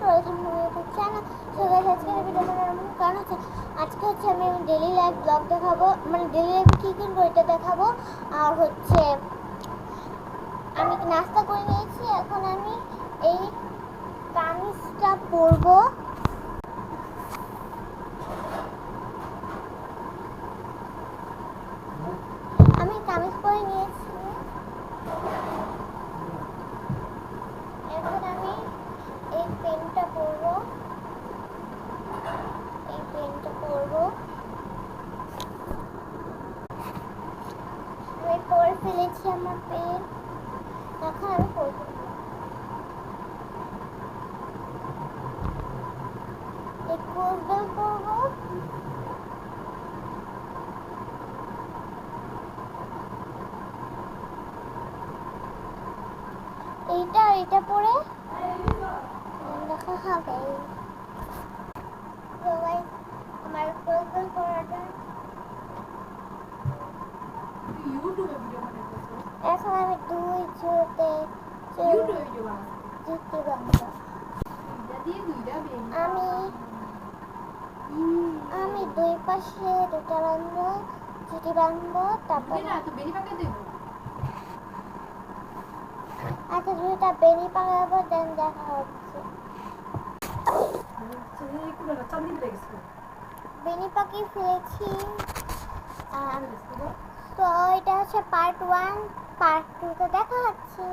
Welcome to YouTube channel. So guys, আজকের video বানানোর কারণ হচ্ছে আজকে আমি ডেইলি লাইফ ব্লগ দেখাবো, মানে ডেইলি লাইফে কী কী করি এটা দেখাবো। আর আমি নাস্তা করে নিয়েছি, এখন আমি এই কামিজটা পরবো। আমি কামিজ পরে নিয়েছি, এখন আমি এই পেনটা পরবো, আমি পরে ফেলেছি আমার পেন, এখন আমি পরবো। এই ক্রসবেল পরবো, এটা পরে দেখা হবে। আমার ক্রসবেল পরাটা এখন আমি দুই জুতে জুতি বাঁধবো। আমি দুই পাশে দুটা বাঁধবো, জুতি বাঁধবো, তারপর আচ্ছা দুইটা বেনি পাকাবো, দেন দেখা হচ্ছে। বেনি পাকিয়ে ফেলেছি। তো এটা হচ্ছে পার্ট 1, পার্ট 2 তো দেখা হচ্ছে।